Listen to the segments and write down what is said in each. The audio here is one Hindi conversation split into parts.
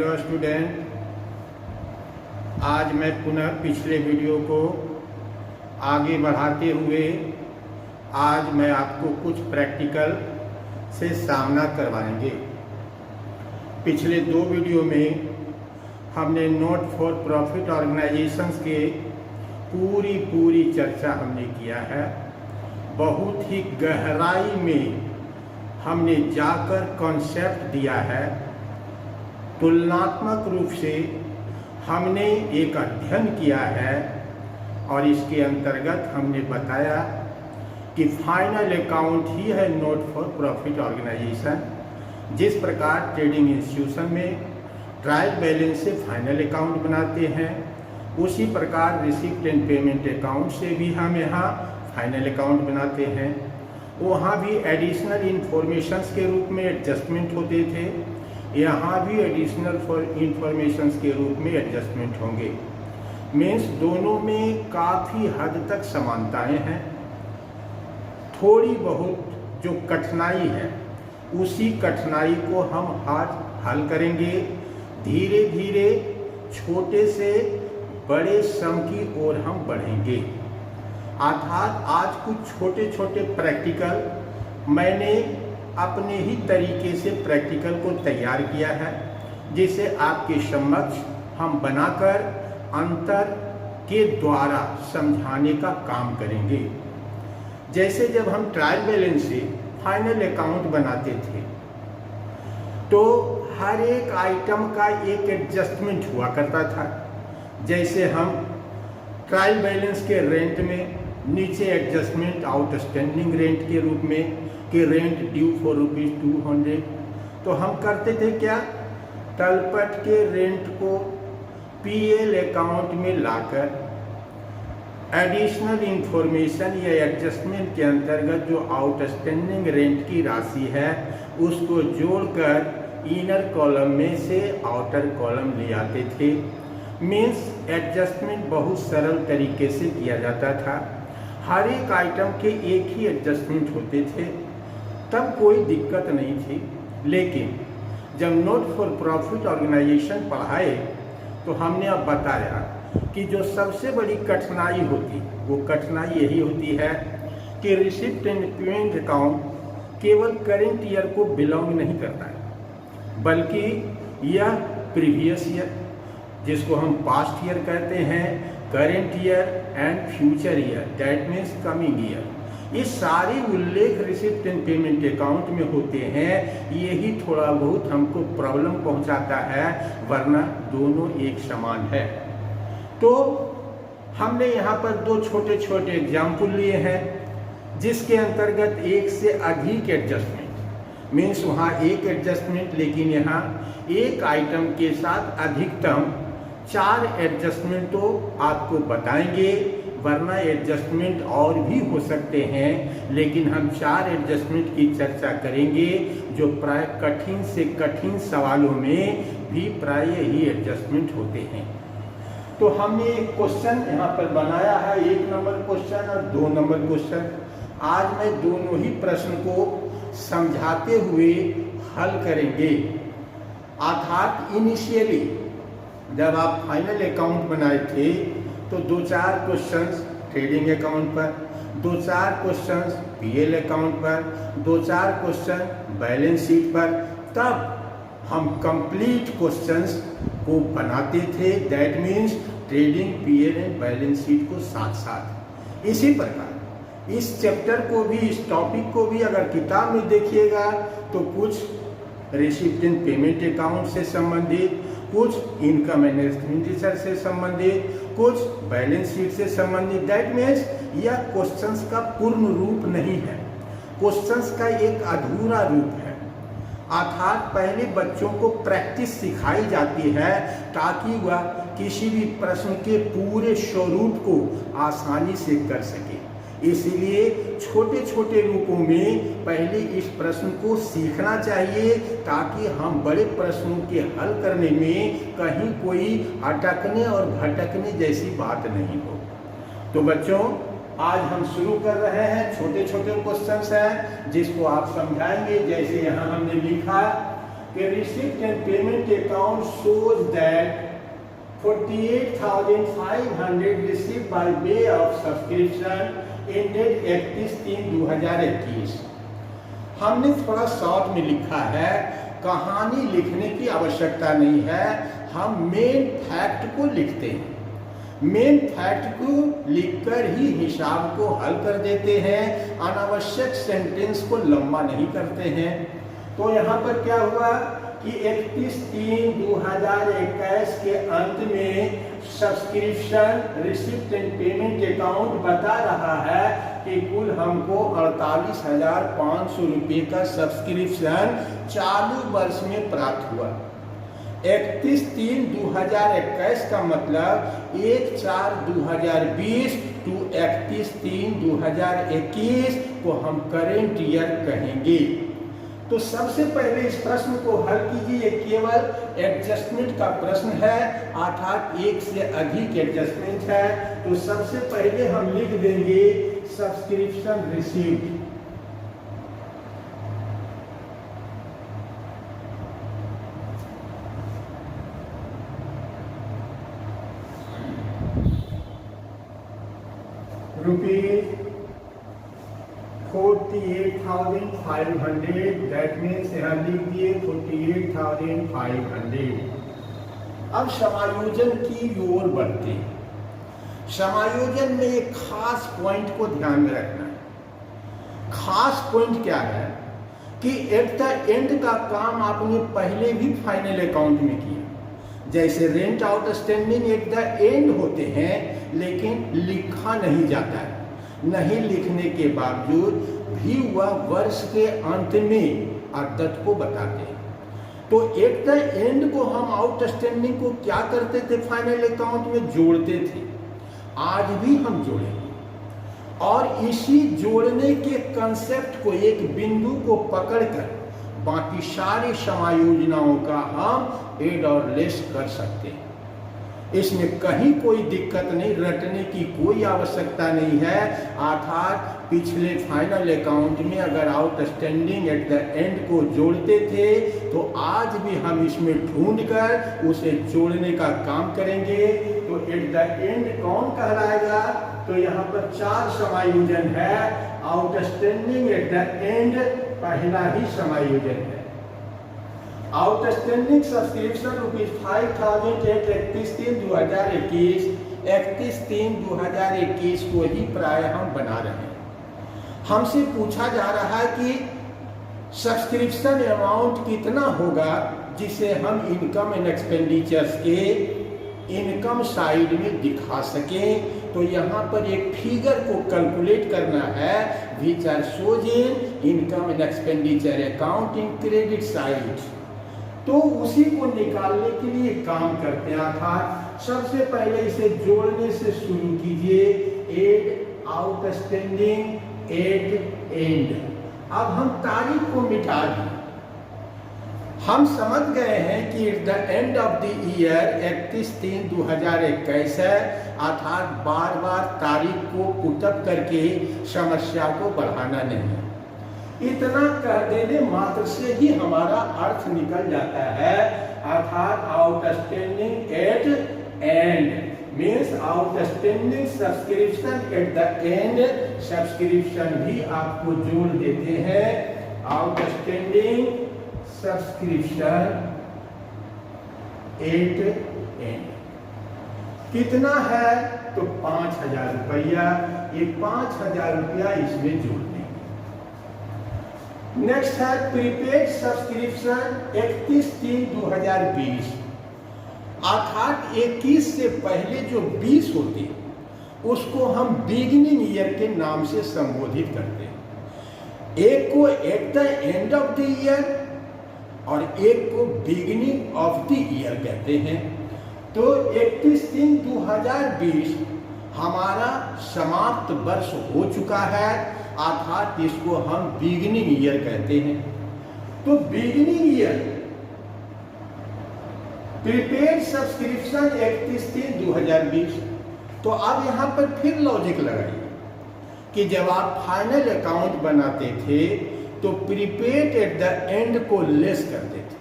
हेलो स्टूडेंट, आज मैं पुनः पिछले वीडियो को आगे बढ़ाते हुए आज मैं आपको कुछ प्रैक्टिकल से सामना करवाएंगे। पिछले दो वीडियो में हमने नॉट फॉर प्रॉफिट ऑर्गेनाइजेशंस के पूरी चर्चा हमने किया है। बहुत ही गहराई में हमने जाकर कॉन्सेप्ट दिया है। तुलनात्मक रूप से हमने एक अध्ययन किया है और इसके अंतर्गत हमने बताया कि फाइनल अकाउंट ही है नॉट फॉर प्रॉफिट ऑर्गेनाइजेशन। जिस प्रकार ट्रेडिंग इंस्टीट्यूशन में ट्रायल बैलेंस से फाइनल अकाउंट बनाते हैं, उसी प्रकार रिसीप्ट एंड पेमेंट अकाउंट से भी हम यहाँ फाइनल अकाउंट बनाते हैं। वहाँ भी एडिशनल इंफॉर्मेशंस के रूप में एडजस्टमेंट होते थे, यहाँ भी एडिशनल इंफॉर्मेशंस के रूप में एडजस्टमेंट होंगे। मीन्स दोनों में काफ़ी हद तक समानताएं हैं। थोड़ी बहुत जो कठिनाई है उसी कठिनाई को हम आज हल करेंगे। धीरे धीरे छोटे से बड़े सम की ओर हम बढ़ेंगे। अर्थात आज कुछ छोटे छोटे प्रैक्टिकल मैंने अपने ही तरीके से प्रैक्टिकल को तैयार किया है, जिसे आपके समक्ष हम बनाकर अंतर के द्वारा समझाने का काम करेंगे। जैसे जब हम ट्रायल बैलेंस से फाइनल अकाउंट बनाते थे तो हर एक आइटम का एक एडजस्टमेंट हुआ करता था। जैसे हम ट्रायल बैलेंस के रेंट में नीचे एडजस्टमेंट आउटस्टैंडिंग रेंट के रूप में कि रेंट ड्यू फॉर ₹200, तो हम करते थे क्या, तलपट के रेंट को पीएल अकाउंट में लाकर एडिशनल इंफॉर्मेशन या एडजस्टमेंट के अंतर्गत जो आउटस्टैंडिंग रेंट की राशि है उसको जोड़कर इनर कॉलम में से आउटर कॉलम ले आते थे। मीन्स एडजस्टमेंट बहुत सरल तरीके से किया जाता था। हर एक आइटम के एक ही एडजस्टमेंट होते थे, तब कोई दिक्कत नहीं थी। लेकिन जब नॉट फॉर प्रॉफिट ऑर्गेनाइजेशन पढ़ाए तो हमने अब बताया कि जो सबसे बड़ी कठिनाई होती वो कठिनाई यही होती है कि रिसिप्ट एंड पेमेंट अकाउंट केवल करेंट ईयर को बिलोंग नहीं करता है, बल्कि यह प्रीवियस ईयर, जिसको हम पास्ट ईयर कहते हैं, current year and future year, that means coming year, ये सारे उल्लेख रिसिप्ट एंड पेमेंट अकाउंट में होते हैं। यही थोड़ा बहुत हमको प्रॉब्लम पहुंचाता है, वरना दोनों एक समान है। तो हमने यहाँ पर दो छोटे छोटे एग्जाम्पल लिए हैं, जिसके अंतर्गत एक से अधिक एडजस्टमेंट, मीन्स वहाँ एक एडजस्टमेंट, लेकिन यहाँ एक आइटम के साथ अधिकतम 4 एडजस्टमेंट तो आपको बताएंगे, वरना एडजस्टमेंट और भी हो सकते हैं, लेकिन हम 4 एडजस्टमेंट की चर्चा करेंगे जो प्राय कठिन से कठिन सवालों में भी प्राय ही एडजस्टमेंट होते हैं। तो हमने एक क्वेश्चन यहाँ पर बनाया है, 1 नंबर क्वेश्चन और 2 नंबर क्वेश्चन। आज मैं दोनों ही प्रश्न को समझाते हुए हल करेंगे। अर्थात इनिशियली जब आप फाइनल अकाउंट बनाए थे तो 2-4 क्वेश्चंस ट्रेडिंग अकाउंट पर, 2-4 क्वेश्चंस पीएल अकाउंट पर, 2-4 क्वेश्चन बैलेंस शीट पर, तब हम कंप्लीट क्वेश्चंस को बनाते थे। That means trading, PL and balance sheet को साथ साथ। इसी प्रकार इस चैप्टर को भी, इस टॉपिक को भी अगर किताब में देखिएगा तो कुछ रिसिप्ट एंड पेमेंट अकाउंट से संबंधित, कुछ इनकम एंड एक्सपेंडिचर से संबंधित, कुछ बैलेंस शीट से संबंधित। दैट मीन्स यह क्वेश्चंस का पूर्ण रूप नहीं है, क्वेश्चंस का एक अधूरा रूप है। अर्थात पहले बच्चों को प्रैक्टिस सिखाई जाती है ताकि वह किसी भी प्रश्न के पूरे स्वरूप को आसानी से कर सके। इसलिए छोटे छोटे रूपों में पहले इस प्रश्न को सीखना चाहिए, ताकि हम बड़े प्रश्नों के हल करने में कहीं कोई अटकने और भटकने जैसी बात नहीं हो। तो बच्चों, आज हम शुरू कर रहे हैं। छोटे छोटे क्वेश्चंस हैं जिसको आप समझाएंगे। जैसे यहाँ हमने लिखा कि receipt and payment account shows that 48,500 receive by way of subscription ended 31/3/2021। हमने थोड़ा शॉर्ट में लिखा है, कहानी लिखने की आवश्यकता नहीं है, हम मेन फैक्ट को लिखते हैं। मेन फैक्ट को लिखकर ही हिसाब को हल कर देते हैं, अनावश्यक सेंटेंस को लंबा नहीं करते हैं। तो यहाँ पर क्या हुआ कि 31/3/2021 के अंत में subscription receipt and payment account बता रहा है कि कुल हमको 48,500 रुपये का सब्सक्रिप्शन चालू वर्ष में प्राप्त हुआ। 31/3/2021 का मतलब 1/4/2020 टू 31/3/2021 को हम करेंट ईयर कहेंगे। तो सबसे पहले इस प्रश्न को हल कीजिए। केवल एडजस्टमेंट का प्रश्न है, अर्थात एक से अधिक एडजस्टमेंट है। तो सबसे पहले हम लिख देंगे सब्सक्रिप्शन रिसीव्ड। ₹48,500, दैट मीन्स यहाँ लिख दिए 48,500। अब समायोजन की ओर बढ़ते हैं। समायोजन में एक खास पॉइंट को ध्यान में रखना है। खास पॉइंट क्या है कि एट द एंड का काम आपने पहले भी फाइनल अकाउंट में किया। जैसे rent outstanding at the end होते हैं, लेकिन लिखा नहीं जाता है। नहीं लिखने के बावजूद भी वह वर्ष के अंत में अद्दत को बताते हैं। तो एट द एंड को हम आउटस्टैंडिंग को क्या करते थे, फाइनल अकाउंट में जोड़ते थे। आज भी हम जोड़ेंगे और इसी जोड़ने के कंसेप्ट को, एक बिंदु को पकड़कर बाकी सारी समायोजनाओं का हम एड और लेस कर सकते हैं। इसमें कहीं कोई दिक्कत नहीं, रटने की कोई आवश्यकता नहीं है। अर्थात पिछले फाइनल अकाउंट में अगर आउटस्टैंडिंग एट द एंड को जोड़ते थे, तो आज भी हम इसमें ढूंढकर उसे जोड़ने का काम करेंगे। तो एट द एंड कौन कहलाएगा? तो यहाँ पर 4 समायोजन है। आउटस्टैंडिंग एट द एंड पहला ही समायोजन है। आउटस्टैंडिंग सब्सक्रिप्शन ₹5,000 एट 31/3/2021, 31/3/2021 को ही प्राय हम बना रहे हैं। हमसे पूछा जा रहा है कि सब्सक्रिप्शन अमाउंट कितना होगा जिसे हम इनकम एंड एक्सपेंडिचर्स के इनकम साइड में दिखा सकें। तो यहाँ पर एक फिगर को कैलकुलेट करना है, which are shows in income and expenditure account in credit side. तो उसी को निकालने के लिए काम करते हैं। अर्थात सबसे पहले इसे जोड़ने से शुरू कीजिए। Add outstanding at end. अब हम तारीख को मिटा दें। हम समझ गए हैं कि at the end of the year 31/3/2021 है। अर्थात बार बार तारीख को पुटअप करके समस्या को बढ़ाना नहीं। इतना कह देने मात्र से ही हमारा अर्थ निकल जाता है। अर्थात outstanding at and means outstanding subscription at the end. Subscription भी आपको जोड़ देते हैं। आउटस्टैंडिंग सब्सक्रिप्शन एट एंड कितना है? तो 5,000 रुपया। ये 5,000 रुपया इसमें जोड़ देंगे। नेक्स्ट है प्रीपेड सब्सक्रिप्शन 31/3/2020। अर्थात 21 से पहले जो 20 होते उसको हम बिगिनिंग ईयर के नाम से संबोधित करते हैं। एक को at the end of the year और एक को बिगिनिंग ऑफ द ईयर कहते हैं। तो 31/3/2020 हमारा समाप्त वर्ष हो चुका है। अर्थात इसको हम बिगिनिंग ईयर कहते हैं। तो बिगिनिंग ईयर प्रीपेड सब्सक्रिप्शन 31/3/2020। तो अब यहाँ पर फिर लॉजिक लगाइए कि जब आप फाइनल अकाउंट बनाते थे तो प्रीपेड एट द एंड को लेस करते थे।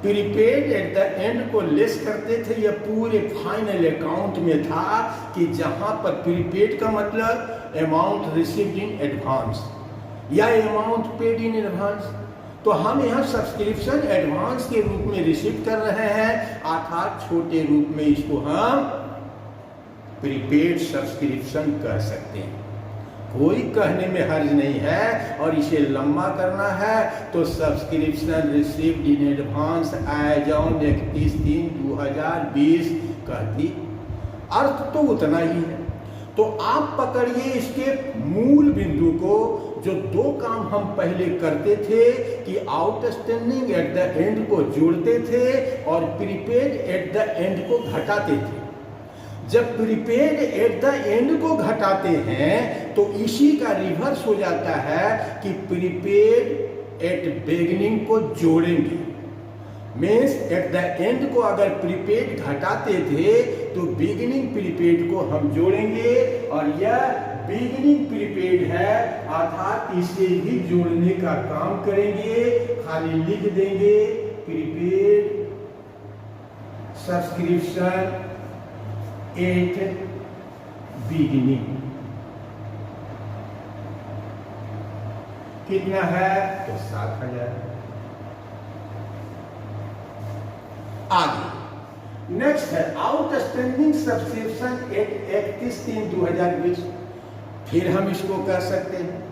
प्रीपेड एट द एंड को लेस करते थे। यह पूरे फाइनल अकाउंट में था कि जहां पर प्रीपेड का मतलब अमाउंट रिसीव्ड इन एडवांस या अमाउंट पेड इन एडवांस, तो हम यहाँ सब्सक्रिप्शन एडवांस के रूप में रिसीव कर रहे हैं, अर्थात छोटे रूप में इसको हम प्रीपेड सब्सक्रिप्शन कह सकते हैं। कोई कहने में हर्ज नहीं है, और इसे लंबा करना है तो subscription received in advance as on 31/3/2020 कहती, अर्थ तो उतना ही है। तो आप पकड़िए इसके मूल बिंदु को, जो दो काम हम पहले करते थे कि आउटस्टैंडिंग एट द एंड को जोड़ते थे और प्रीपेड एट द एंड को घटाते थे। जब प्रीपेड एट द एंड को घटाते हैं तो इसी का रिवर्स हो जाता है कि प्रीपेड एट बिगिनिंग को जोड़ेंगे। मीन्स एट द एंड को अगर प्रीपेड घटाते थे तो बिगिनिंग प्रीपेड को हम जोड़ेंगे, और यह बिगिनिंग प्रीपेड है, अर्थात इसे भी जोड़ने का काम करेंगे। खाली लिख देंगे प्रीपेड सब्सक्रिप्शन एट बिगिनिंग। कितना है तो 7,000। आगे नेक्स्ट है आउटस्टैंडिंग सब्सक्रिप्शन एट 31/3/2020। फिर हम इसको कह सकते हैं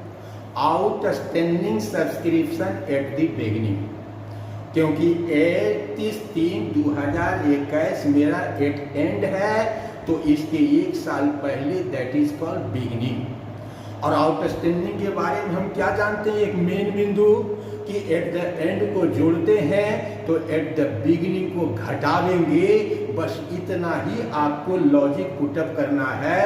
outstanding subscription at the beginning, क्योंकि 31/3/2021 मेरा एट एंड है, तो इसके एक साल पहले दैट इज कॉल्ड बिगिनिंग। और आउटस्टैंडिंग के बारे में हम क्या जानते हैं, एक मेन बिंदु कि एट द एंड को जोड़ते हैं तो एट द बिगिनिंग को घटा देंगे। बस इतना ही आपको लॉजिक पुटअप करना है।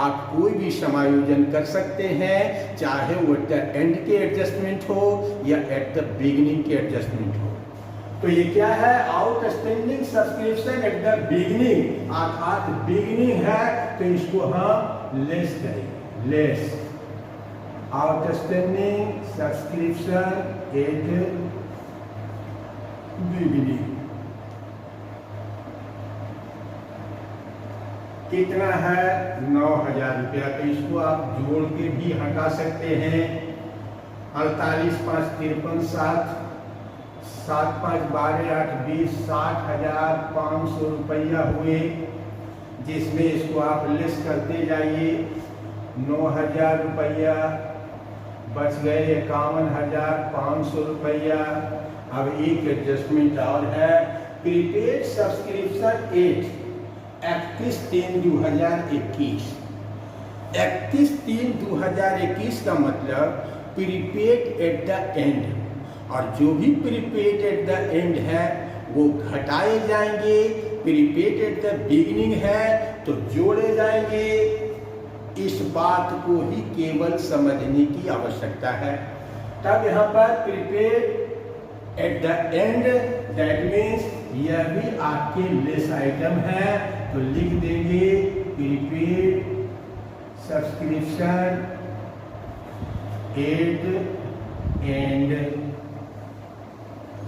आप कोई भी समायोजन कर सकते हैं, चाहे वो एट द एंड के एडजस्टमेंट हो या एट द बिगिनिंग के एडजस्टमेंट हो। तो ये क्या है, outstanding subscription at the beginning, अर्थात बिगिनिंग है तो इसको हम लेस करेंगे, less outstanding subscription at beginning. कितना है 9,000 रुपया, तो इसको आप जोड़ के भी हटा सकते हैं। 48 5 53 7 7 5 12 8 20 60,500 रुपया हुए, जिसमें इसको आप लेस करते जाइए। 9,000 रुपया बच गए 51,500 रुपया। अब एक एडजस्टमेंट और है, प्रीपेड सब्सक्रिप्शन 31/3/2021। 31/3/2021 का मतलब प्रीपेड एट द एंड, और जो भी प्रीपेड एट द एंड है वो घटाए जाएंगे। प्रीपेड एट द बिगिनिंग है तो जोड़े जाएंगे। इस बात को ही केवल समझने की आवश्यकता है। तब यहाँ पर prepaid at the end, that means यह भी आपके लेस आइटम है, तो लिख देंगे प्रीपेड सब्सक्रिप्शन एट एंड।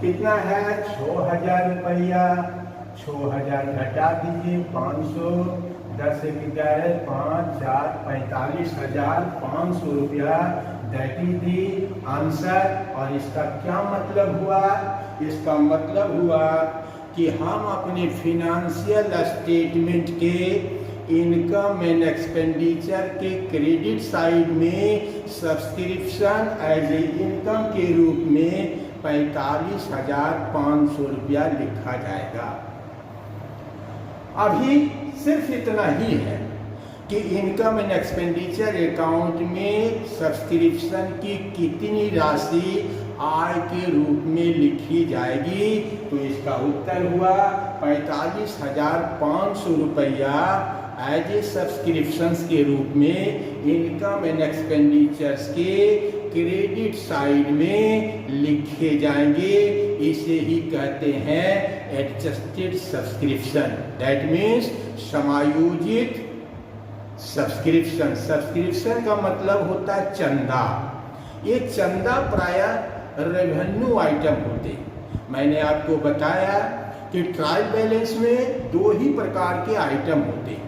कितना है 6,000 रुपया। 6,000 घटा दीजिए 500, 10 से 11 5 4 45,500 रुपया, दैट इज दी आंसर। और इसका क्या मतलब हुआ, इसका मतलब हुआ कि हम अपने फिनेंशियल स्टेटमेंट के इनकम एंड एक्सपेंडिचर के क्रेडिट साइड में सब्सक्रिप्शन एज ए इनकम के रूप में 45,500 रुपया लिखा जाएगा। अभी सिर्फ इतना ही है कि इनकम एंड एक्सपेंडिचर अकाउंट में सब्सक्रिप्शन की कितनी राशि आय के रूप में लिखी जाएगी, तो इसका उत्तर हुआ 45,500 रुपया एज ए सब्सक्रिप्शंस के रूप में इनकम एंड एक्सपेंडिचर्स के क्रेडिट साइड में लिखे जाएंगे। इसे ही कहते हैं एडजस्टेड सब्सक्रिप्शन, दैट मीन्स समायोजित सब्सक्रिप्शन। सब्सक्रिप्शन का मतलब होता है चंदा। ये चंदा प्रायः रेवेन्यू आइटम होते हैं, मैंने आपको बताया कि ट्रायल बैलेंस में दो ही प्रकार के आइटम होते हैं,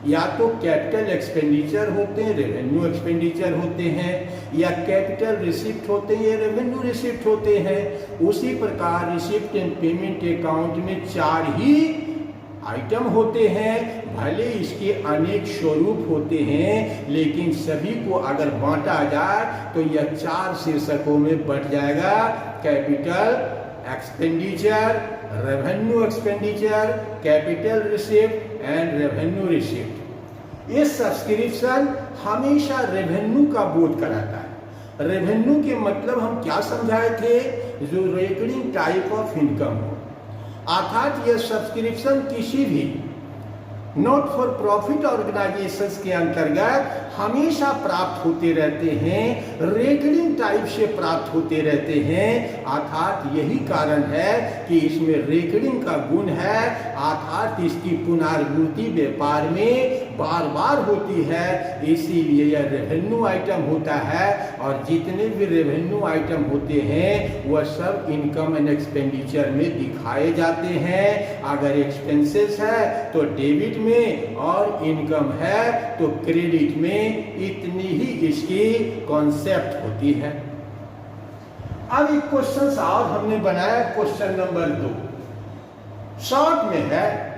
या तो कैपिटल एक्सपेंडिचर होते हैं, रेवेन्यू एक्सपेंडिचर होते हैं, या कैपिटल रिसिप्ट होते हैं, या रेवेन्यू रिसिप्ट होते हैं। उसी प्रकार रिसिप्ट एंड पेमेंट अकाउंट में चार ही आइटम होते हैं। भले इसके अनेक स्वरूप होते हैं, लेकिन सभी को अगर बांटा जाए तो यह चार शीर्षकों में बंट जाएगा: capital expenditure, revenue expenditure, capital receipt and revenue receipt. ये सब्सक्रिप्शन हमेशा रेवेन्यू का बोध कराता है। रेवेन्यू के मतलब हम क्या समझाए थे? जो रिकरिंग टाइप ऑफ इनकम हो, अर्थात यह सब्सक्रिप्शन किसी भी नॉट फॉर प्रॉफिट ऑर्गेनाइजेशंस के अंतर्गत हमेशा प्राप्त होते रहते हैं, रेकरिंग टाइप से प्राप्त होते रहते हैं। अर्थात यही कारण है कि इसमें रेकरिंग का गुण है, अर्थात इसकी पुनरावृत्ति व्यापार में बार बार होती है, इसीलिए यह रेवेन्यू आइटम होता है। और जितने भी रेवेन्यू आइटम होते हैं वह सब इनकम एंड एक्सपेंडिचर में दिखाए जाते हैं। अगर एक्सपेंसेस है तो डेबिट में, और इनकम है तो क्रेडिट में। इतनी ही इसकी कॉन्सेप्ट होती है। अब एक क्वेश्चन और हमने बनाया, क्वेश्चन नंबर 2 शॉर्ट में है।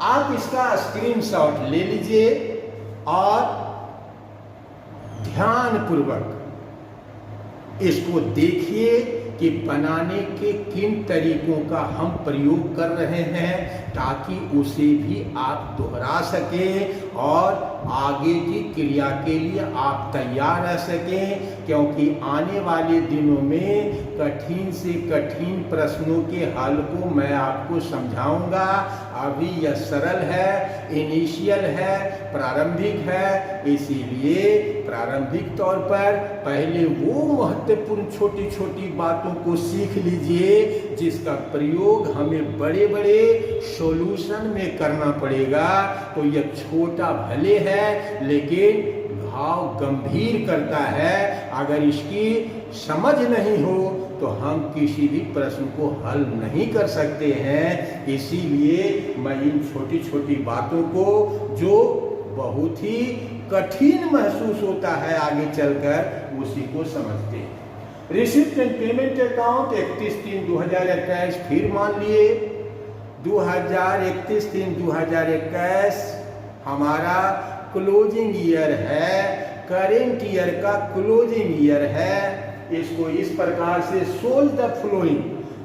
आप इसका स्क्रीनशॉट ले लीजिए और ध्यानपूर्वक इसको देखिए कि बनाने के किन तरीकों का हम प्रयोग कर रहे हैं, ताकि उसे भी आप दोहरा सकें और आगे की क्रिया के लिए आप तैयार रह सकें। क्योंकि आने वाले दिनों में कठिन से कठिन प्रश्नों के हल को मैं आपको समझाऊंगा। अभी यह सरल है, इनिशियल है, प्रारंभिक है, इसीलिए प्रारंभिक तौर पर पहले वो महत्वपूर्ण छोटी छोटी बातों को सीख लीजिए जिसका प्रयोग हमें बड़े बड़े सॉल्यूशन में करना पड़ेगा। तो यह छोटा भले है लेकिन भाव गंभीर करता है। अगर इसकी समझ नहीं हो तो हम किसी भी प्रश्न को हल नहीं कर सकते हैं। इसीलिए मैं इन छोटी छोटी बातों को, जो बहुत ही कठिन महसूस होता है आगे चलकर, उसी को समझते हैं। रिसिप्ट एंड पेमेंट अकाउंट 31/3/2021 फिर मान लिए 31/3/2021 हमारा क्लोजिंग ईयर है, करेंट ईयर का क्लोजिंग ईयर है। इसको इस प्रकार से सोल्व द फ्लोइंग,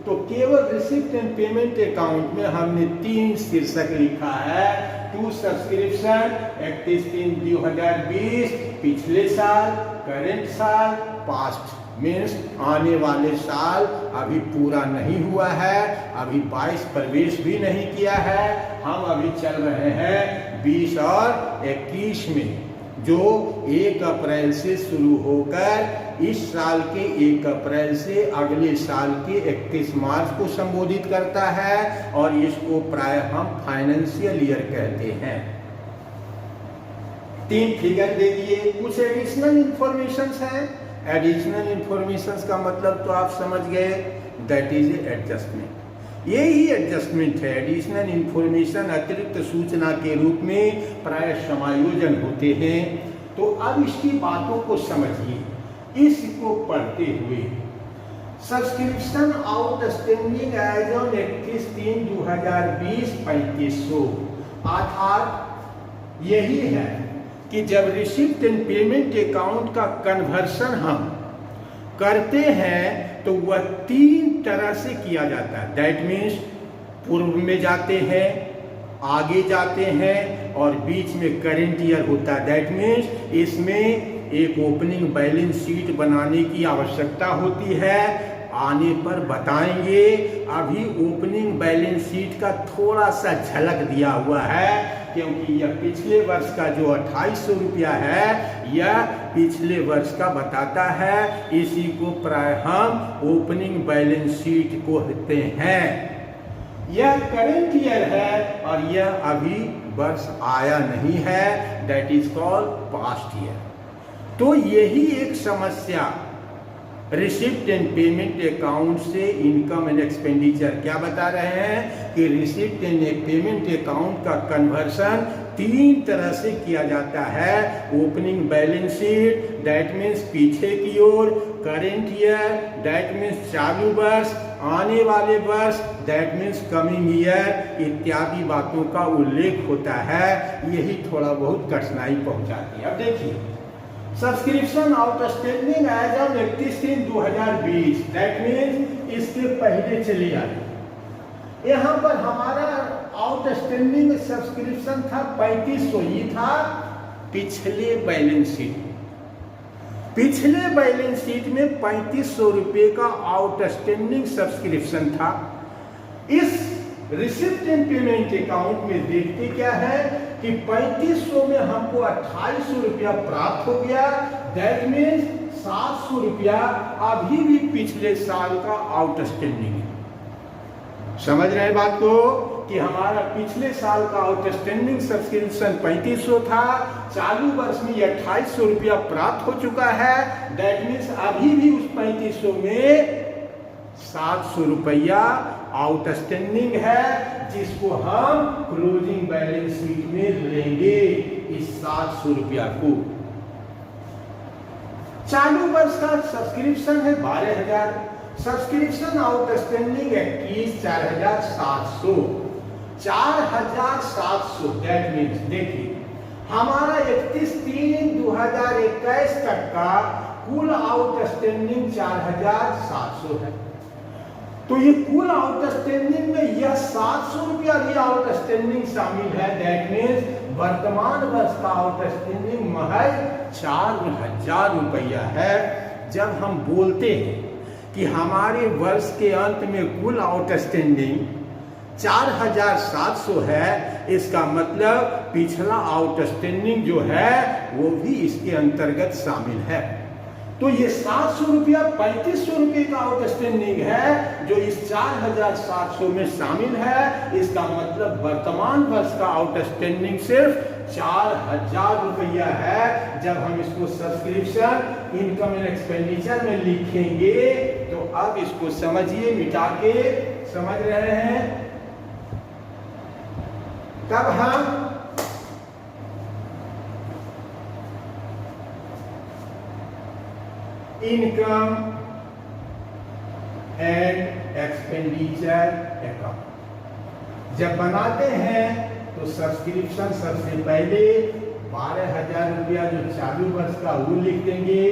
तो केवल रिसिप्ट एंड पेमेंट अकाउंट में हमने 3 शीर्षक लिखा है। टू सब्सक्रिप्शन 31/3/2020 पिछले साल, करेंट साल, पास्ट मीन्स आने वाले साल अभी पूरा नहीं हुआ है, अभी 22 प्रवेश भी नहीं किया है। हम अभी चल रहे हैं 20 और 21 में, जो 1 अप्रैल से शुरू होकर इस साल के 1 अप्रैल से अगले साल के 31 मार्च को संबोधित करता है। और इसको प्राय हम फाइनेंशियल ईयर कहते हैं। 3 फिगर दे दिए। कुछ एडिशनल इंफॉर्मेशन है। एडिशनल इंफॉर्मेशन का मतलब तो आप समझ गए, दैट इज एडजस्टमेंट। यही एडजस्टमेंट है। एडिशनल इंफॉर्मेशन अतिरिक्त सूचना के रूप में प्राय समायोजन होते हैं। तो अब इसकी बातों को समझिए। इसको पढ़ते हुए सब्सक्रिप्शन आउटस्टैंडिंग एज ऑन 31/3/2020 3500, अर्थात यही है कि जब रिसिप्ट एंड पेमेंट अकाउंट का कन्वर्शन हम करते हैं तो वह 3 तरह से किया जाता है। दैट मीन्स पूर्व में जाते हैं, आगे जाते हैं और बीच में करेंट ईयर होता है। दैट मीन्स इसमें एक ओपनिंग बैलेंस शीट बनाने की आवश्यकता होती है। आने पर बताएंगे। अभी ओपनिंग बैलेंस शीट का थोड़ा सा झलक दिया हुआ है, क्योंकि यह पिछले वर्ष का जो 2800 रुपया है यह पिछले वर्ष का बताता है। इसी को प्राय हम ओपनिंग बैलेंस शीट को कहते हैं। यह करेंट ईयर है और यह अभी वर्ष आया नहीं है, that is called past year. तो यही एक समस्या रिसिप्ट एंड पेमेंट अकाउंट से इनकम एंड एक्सपेंडिचर। क्या बता रहे हैं कि रिसिप्ट एंड पेमेंट अकाउंट का कन्वर्सन 3 तरह से किया जाता है। Opening balance sheet, that means पीछे की ओर, करेंट ईयर, दैट मीन्स चालू वर्ष, आने वाले वर्ष, दैट मीन्स कमिंग ईयर, इत्यादि बातों का उल्लेख होता है। यही थोड़ा बहुत कठिनाई पहुंचाती है। अब देखिए, subscription outstanding as on 31/3/2020, that means इसके पहले चले आए। यहाँ पर हमारा आउटस्टैंडिंग सब्सक्रिप्शन था 3500, ये था पिछले बैलेंस शीट। पिछले बैलेंस शीट में 3500 रुपये का आउटस्टैंडिंग सब्सक्रिप्शन था। इस रिसिप्ट एंड पेमेंट अकाउंट में देखते क्या है कि 3500 में हमको 2800 रुपया प्राप्त हो गया, दैट मीन्स 700 रुपया अभी भी पिछले साल का आउटस्टैंडिंग है। समझ रहे हैं बात को कि हमारा पिछले साल का आउटस्टैंडिंग सब्सक्रिप्शन 3500 था, चालू वर्ष में 2800 रुपया प्राप्त हो चुका है, दैट मीन्स अभी भी उस 3500 में 700 रुपया आउटस्टैंडिंग है, जिसको हम क्लोजिंग बैलेंस शीट में लेंगे, इस 700 रुपया को। चालू वर्ष का सब्सक्रिप्शन है 12,000, सब्सक्रिप्शन आउटस्टैंडिंग 21,4700, 4,700, दैट मीन्स देखिए हमारा 31/3/2021 तक का कुल आउटस्टैंडिंग 4,700 है। तो ये कुल आउटस्टैंडिंग में यह 700 रुपया भी आउटस्टैंडिंग शामिल है, दैट मीन्स वर्तमान वर्ष का आउटस्टैंडिंग महज 4,000 रुपया है। जब हम बोलते हैं कि हमारे वर्ष के अंत में कुल आउटस्टैंडिंग 4,700 है, इसका मतलब पिछला आउटस्टैंडिंग जो है वो भी इसके अंतर्गत शामिल है। तो ये 700 रुपया 3500 रुपये का आउटस्टैंडिंग है जो इस 4,700 में शामिल है। इसका मतलब वर्तमान वर्ष का आउटस्टैंडिंग सिर्फ 4,000 रुपया है। जब हम इसको सब्सक्रिप्शन इनकम एंड एक्सपेंडिचर में लिखेंगे तो अब इसको समझिए, मिटा के समझ रहे हैं। तब हम इनकम एंड एक्सपेंडिचर अकाउंट जब बनाते हैं तो सब्सक्रिप्शन सबसे पहले 12,000 रुपया जो चालू वर्ष का वो लिख देंगे,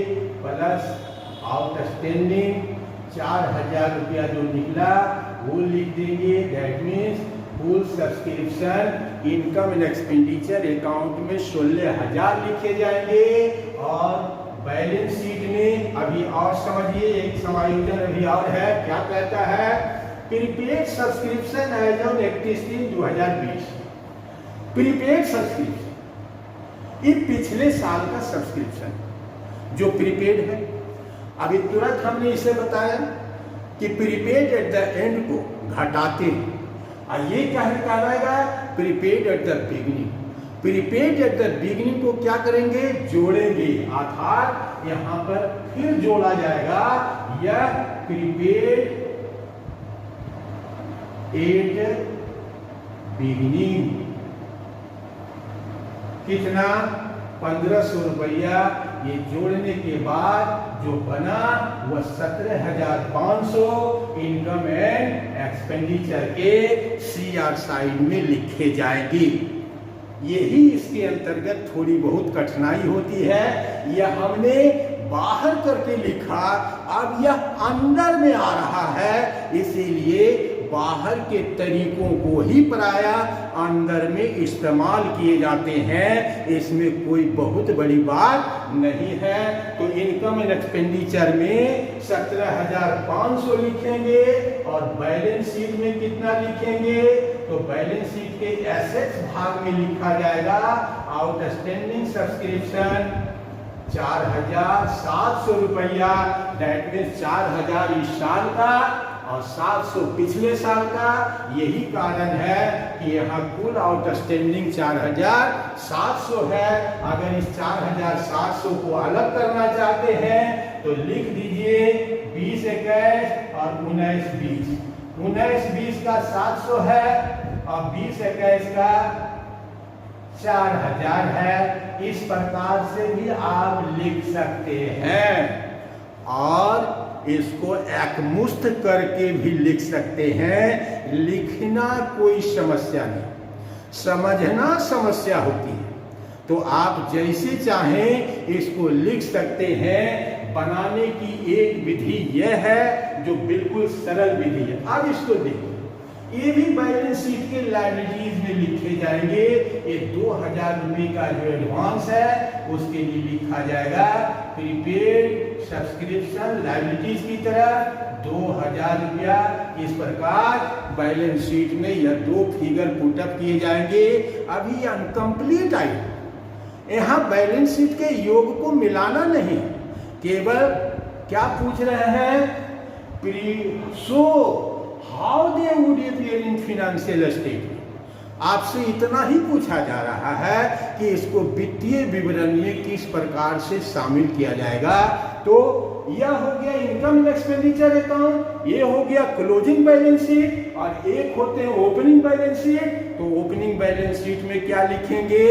प्लस आउटस्टैंडिंग 4,000 रुपया जो निकला वो लिख देंगे, that means full subscription income and expenditure account में 16,000 लिखे जाएंगे। और बैलेंस शीट में अभी और समझिए, एक समायोजन अभी और है। क्या कहता है? Prepaid subscription as on 31/3/2020। Prepaid subscription ये पिछले साल का सब्सक्रिप्शन जो प्रीपेड है। अभी तुरंत हमने इसे बताया कि प्रीपेड एट द एंड को घटाते हैं और ये क्या कहलाएगा? Prepaid at the beginning. Prepaid at the beginning को क्या करेंगे? जोड़ेंगे, अर्थात यहां पर फिर जोड़ा जाएगा यह प्रीपेड एट बिगिनिंग। कितना? 1,500 रुपया। ये जोड़ने के बाद जो बना वह 17,500 इनकम एंड एक्सपेंडिचर के CR साइड में लिखे जाएंगे। यही इसके अंतर्गत थोड़ी बहुत कठिनाई होती है। यह हमने बाहर करके लिखा, अब यह अंदर में आ रहा है, इसीलिए बाहर के तरीकों को ही प्रायः अंदर में इस्तेमाल किए जाते हैं। इसमें कोई बहुत बड़ी बात नहीं है। तो इनकम एंड एक्सपेंडिचर में 17,500 लिखेंगे और बैलेंस शीट में कितना लिखेंगे? तो बैलेंस शीट के एसेट्स भाग में लिखा जाएगा आउटस्टैंडिंग सब्सक्रिप्शन 4,700 रुपया, दैट मीन्स 4,000 इस साल का और 700 पिछले साल का। यही कारण है कि यहाँ कुल आउटस्टैंडिंग 4700 है। अगर इस 4700 को अलग करना चाहते हैं तो लिख दीजिए 20 21 और 19 20। 19 20 का 700 है और 20 21 का 4000 है। इस प्रकार से भी आप लिख सकते हैं और इसको एकमुश्त करके भी लिख सकते हैं। लिखना कोई समस्या नहीं, समझना समस्या होती है। तो आप जैसे चाहें इसको लिख सकते हैं। बनाने की एक विधि यह है जो बिल्कुल सरल विधि है। अब इसको देखो, ये भी बैलेंस शीट के लायबिलिटीज में लिखे जाएंगे। ये 2000 रुपये का जो एडवांस है उसके लिए लिखा जाएगा प्रीपेड सब्सक्रिप्शन लायबिलिटीज की तरह 2000 रुपया। इस प्रकार बैलेंस शीट में यह 2 फिगर पुटअप किए जाएंगे। अभी अनकम्प्लीट आई, यहाँ बैलेंस शीट के योग को मिलाना नहीं, केवल क्या पूछ रहे हैं, so how they would appear in financial statement. आपसे इतना ही पूछा जा रहा है कि इसको वित्तीय विवरण में किस प्रकार से शामिल किया जाएगा। तो यह हो गया इनकम एंड एक्सपेंडिचर अकाउंट, ये हो गया क्लोजिंग बैलेंस शीट और एक होते हैं ओपनिंग बैलेंस शीट। तो ओपनिंग बैलेंस शीट में क्या लिखेंगे,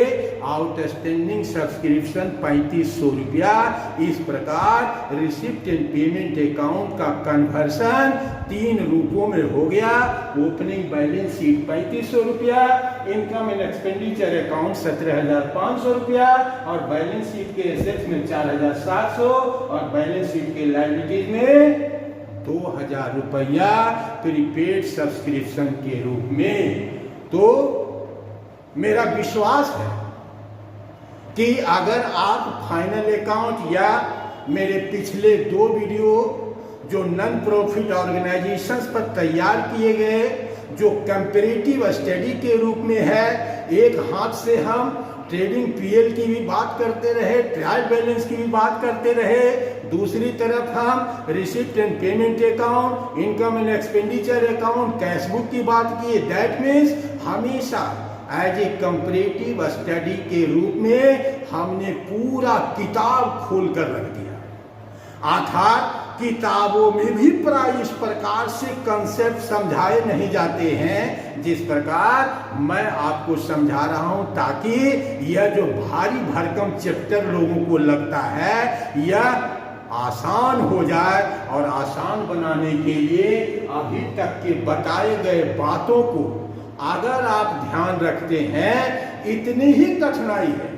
आउटस्टैंडिंग सब्सक्रिप्शन 3500 रुपया। इस प्रकार रिसिप्ट एंड पेमेंट अकाउंट का कन्वर्सन 3 रूपों में हो गया। ओपनिंग बैलेंस शीट 3500 रुपया, इनकम एंड एक्सपेंडिचर अकाउंट 17500 रुपया और बैलेंस शीट के एसेट्स में 4700 और बैलेंस शीट के लायबिलिटीज में 2000 रुपया प्रीपेड सब्सक्रिप्शन के रूप में। तो मेरा विश्वास है कि अगर आप फाइनल अकाउंट या मेरे पिछले 2 वीडियो जो नॉन प्रॉफिट ऑर्गेनाइजेशंस पर तैयार किए गए, जो कंपैरेटिव स्टडी के रूप में है, एक हाथ से हम ट्रेडिंग पीएल की भी बात करते रहे, ट्रायल बैलेंस की भी बात करते रहे, दूसरी तरफ हम receipt and payment account, income and expenditure account, cashbook की बात की। दैट मीन्स हमेशा एज ए कंपैरेटिव स्टडी के रूप में हमने पूरा किताब खोल कर रख दिया। अर्थात किताबों में भी प्राय इस प्रकार से कंसेप्ट समझाए नहीं जाते हैं जिस प्रकार मैं आपको समझा रहा हूं, ताकि यह जो भारी भरकम चैप्टर लोगों को लगता है यह आसान हो जाए। और आसान बनाने के लिए अभी तक के बताए गए बातों को अगर आप ध्यान रखते हैं, इतनी ही कठिनाई है।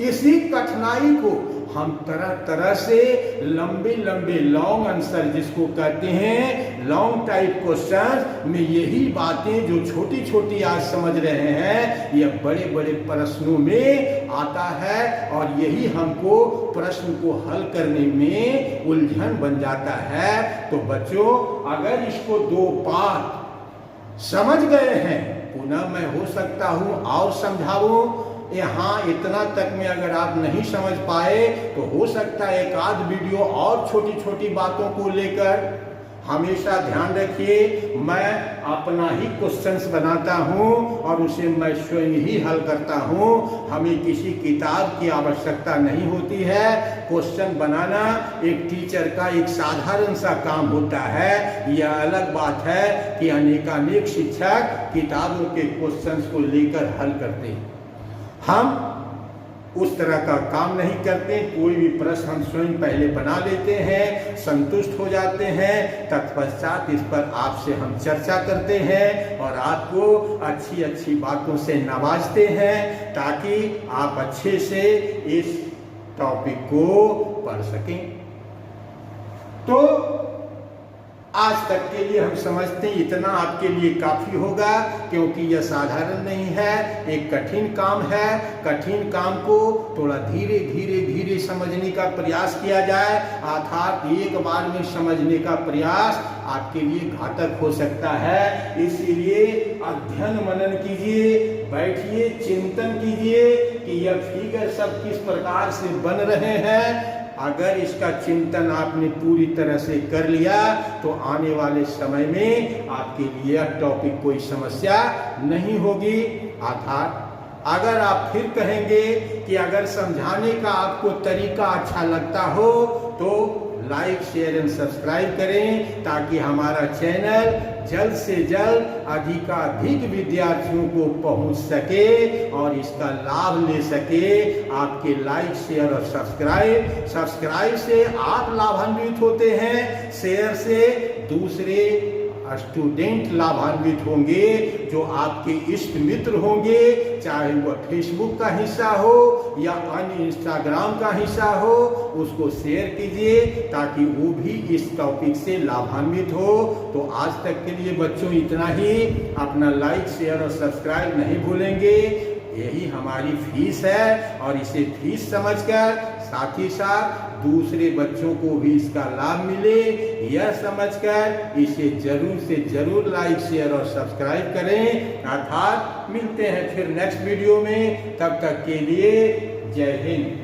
इसी कठिनाई को हम तरह तरह से लंबे लंबे लॉन्ग आंसर जिसको कहते हैं लॉन्ग टाइप क्वेश्चन में, यही बातें जो छोटी छोटी आज समझ रहे हैं यह बड़े बड़े प्रश्नों में आता है और यही हमको प्रश्न को हल करने में उलझन बन जाता है। तो बच्चों, अगर इसको 2 पार्ट समझ गए हैं, पुनः मैं हो सकता हूं और समझाऊं। यहाँ इतना तक में अगर आप नहीं समझ पाए तो हो सकता है एक आध वीडियो और छोटी छोटी बातों को लेकर। हमेशा ध्यान रखिए, मैं अपना ही क्वेश्चंस बनाता हूँ और उसे मैं स्वयं ही हल करता हूँ। हमें किसी किताब की आवश्यकता नहीं होती है। क्वेश्चन बनाना एक टीचर का एक साधारण सा काम होता है। यह अलग बात है कि अनेकानेक शिक्षक किताबों के क्वेश्चंस को लेकर हल करते हैं। हम उस तरह का काम नहीं करते। कोई भी प्रश्न हम स्वयं पहले बना लेते हैं, संतुष्ट हो जाते हैं, तत्पश्चात इस पर आपसे हम चर्चा करते हैं और आपको अच्छी अच्छी बातों से नवाजते हैं ताकि आप अच्छे से इस टॉपिक को पढ़ सकें। तो आज तक के लिए हम समझते हैं इतना आपके लिए काफी होगा, क्योंकि यह साधारण नहीं है, एक कठिन काम है। कठिन काम को थोड़ा धीरे धीरे धीरे समझने का प्रयास किया जाए, अर्थात एक बार में समझने का प्रयास आपके लिए घातक हो सकता है। इसीलिए अध्ययन मनन कीजिए, बैठिए, चिंतन कीजिए कि यह फिगर सब किस प्रकार से बन रहे हैं। अगर इसका चिंतन आपने पूरी तरह से कर लिया तो आने वाले समय में आपके लिए यह टॉपिक कोई समस्या नहीं होगी। अर्थात अगर आप फिर कहेंगे कि अगर समझाने का आपको तरीका अच्छा लगता हो तो लाइक शेयर एंड सब्सक्राइब करें, ताकि हमारा चैनल जल्द से जल्द अधिकाधिक विद्यार्थियों को पहुंच सके और इसका लाभ ले सके। आपके लाइक शेयर और सब्सक्राइब से आप लाभान्वित होते हैं, शेयर से दूसरे स्टूडेंट लाभान्वित होंगे जो आपके इष्ट मित्र होंगे, चाहे वह फेसबुक का हिस्सा हो या अन्य इंस्टाग्राम का हिस्सा हो, उसको शेयर कीजिए ताकि वो भी इस टॉपिक से लाभान्वित हो। तो आज तक के लिए बच्चों इतना ही। अपना लाइक शेयर और सब्सक्राइब नहीं भूलेंगे, यही हमारी फीस है और इसे फीस समझकर साथ ही साथ दूसरे बच्चों को भी इसका लाभ मिले, यह समझकर इसे जरूर से जरूर लाइक शेयर और सब्सक्राइब करें। अर्थात मिलते हैं फिर नेक्स्ट वीडियो में, तब तक के लिए जय हिंद।